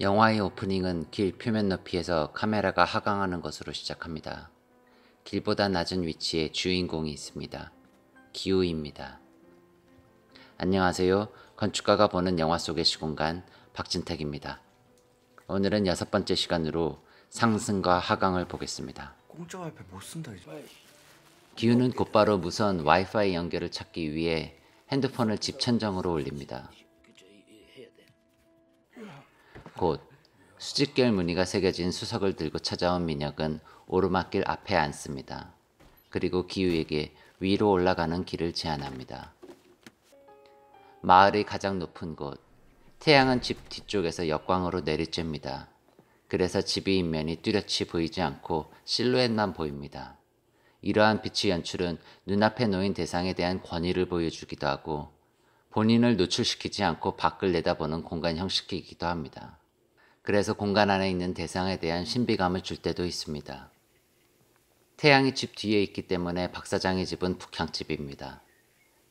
영화의 오프닝은 길 표면 높이에서 카메라가 하강하는 것으로 시작합니다. 길보다 낮은 위치에 주인공이 있습니다. 기우입니다. 안녕하세요. 건축가가 보는 영화 속의 시공간 박진택입니다. 오늘은 6번째 시간으로 상승과 하강을 보겠습니다. 공짜 와이파이 못 쓴다 이제. 기우는 곧바로 무선 와이파이 연결을 찾기 위해 핸드폰을 집 천장으로 올립니다. 곧 수직결 무늬가 새겨진 수석을 들고 찾아온 민혁은 오르막길 앞에 앉습니다. 그리고 기우에게 위로 올라가는 길을 제안합니다. 마을의 가장 높은 곳, 태양은 집 뒤쪽에서 역광으로 내리쬐입니다. 그래서 집의 인면이 뚜렷이 보이지 않고 실루엣만 보입니다. 이러한 빛의 연출은 눈앞에 놓인 대상에 대한 권위를 보여주기도 하고 본인을 노출시키지 않고 밖을 내다보는 공간 형식이기도 합니다. 그래서 공간 안에 있는 대상에 대한 신비감을 줄 때도 있습니다. 태양이 집 뒤에 있기 때문에 박 사장의 집은 북향집입니다.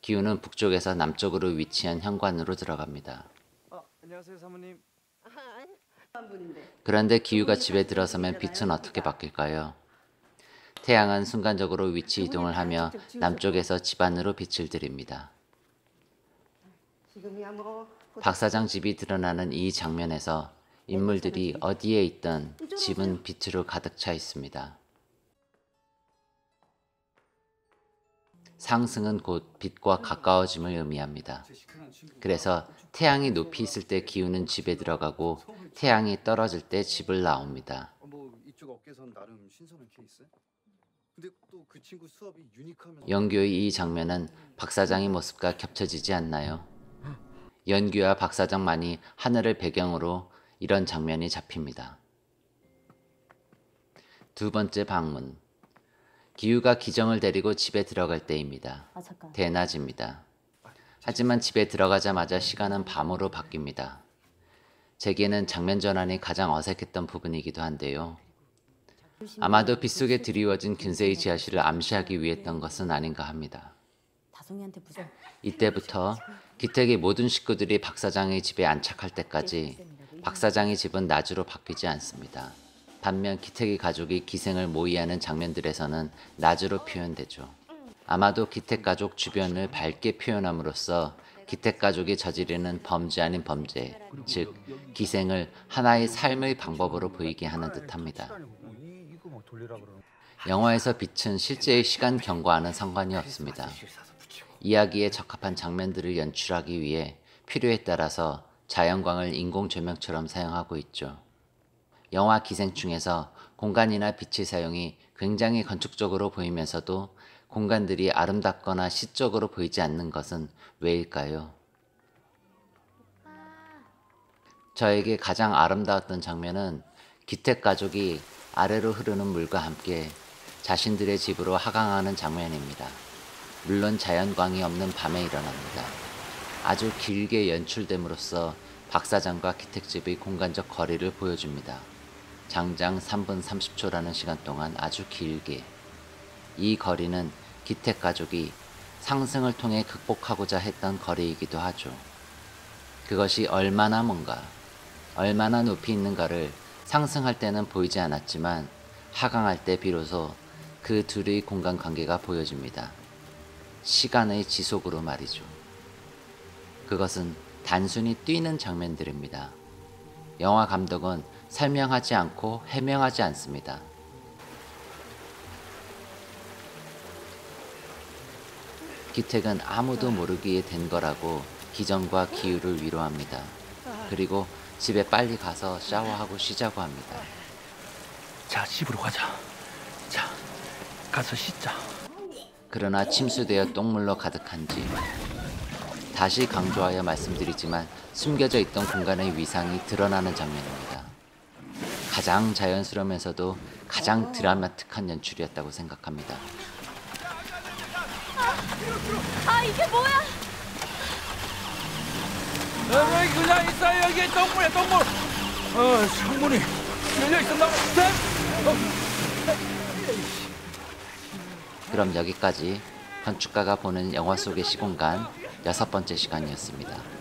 기우는 북쪽에서 남쪽으로 위치한 현관으로 들어갑니다. 안녕하세요 사모님. 그런데 기우가 집에 들어서면 빛은 어떻게 바뀔까요? 태양은 순간적으로 위치 이동을 하며 남쪽에서 집 안으로 빛을 들입니다. 박 사장 집이 드러나는 이 장면에서 인물들이 어디에 있든 집은 빛으로 가득 차 있습니다. 상승은 곧 빛과 가까워짐을 의미합니다. 그래서 태양이 높이 있을 때 기우는 집에 들어가고 태양이 떨어질 때 집을 나옵니다. 이쪽 업계선 나름 신선한 케이스. 근데 또 그 친구 수업이 유니크하면 연규의 이 장면은 박 사장의 모습과 겹쳐지지 않나요? 연규와 박 사장만이 하늘을 배경으로 이런 장면이 잡힙니다. 두 번째 방문. 기우가 기정을 데리고 집에 들어갈 때입니다. 대낮입니다. 하지만 집에 들어가자마자 시간은 밤으로 바뀝니다. 제게는 장면 전환이 가장 어색했던 부분이기도 한데요. 아마도 빗속에 드리워진 근세의 지하실을 암시하기 위했던 것은 아닌가 합니다. 이때부터 기택의 모든 식구들이 박 사장의 집에 안착할 때까지 박 사장의 집은 낮으로 바뀌지 않습니다. 반면 기택의 가족이 기생을 모의하는 장면들에서는 낮으로 표현되죠. 아마도 기택 가족 주변을 밝게 표현함으로써 기택 가족이 저지르는 범죄 아닌 범죄, 즉 기생을 하나의 삶의 방법으로 보이게 하는 듯합니다. 영화에서 빛은 실제의 시간 경과와는 상관이 없습니다. 이야기에 적합한 장면들을 연출하기 위해 필요에 따라서 자연광을 인공 조명처럼 사용하고 있죠. 영화 기생충에서 공간이나 빛의 사용이 굉장히 건축적으로 보이면서도 공간들이 아름답거나 시적으로 보이지 않는 것은 왜일까요? 저에게 가장 아름다웠던 장면은 기택 가족이 아래로 흐르는 물과 함께 자신들의 집으로 하강하는 장면입니다. 물론 자연광이 없는 밤에 일어납니다. 아주 길게 연출됨으로써 박 사장과 기택집의 공간적 거리를 보여줍니다. 장장 3분 30초라는 시간 동안 아주 길게. 이 거리는 기택 가족이 상승을 통해 극복하고자 했던 거리이기도 하죠. 그것이 얼마나 높이 있는가를 상승할 때는 보이지 않았지만 하강할 때 비로소 그 둘의 공간 관계가 보여집니다. 시간의 지속으로 말이죠. 그것은 단순히 뛰는 장면들입니다. 영화 감독은 설명하지 않고 해명하지 않습니다. 기택은 아무도 모르기에 된 거라고 기정과 기우를 위로합니다. 그리고 집에 빨리 가서 샤워하고 쉬자고 합니다. 자, 집으로 가자. 자, 가서 씻자. 그러나 침수되어 똥물로 가득한 집. 다시 강조하여 말씀드리지만 숨겨져 있던 공간의 위상이 드러나는 장면입니다. 가장 자연스러우면서도 가장 드라마틱한 연출이었다고 생각합니다. 이게 뭐야? 여기 그냥 있어요. 여기 똥물이야 똥물. 창문이 열려 있었나 봐. 그럼 여기까지 건축가가 보는 영화 속의 시공간 6번째 시간이었습니다.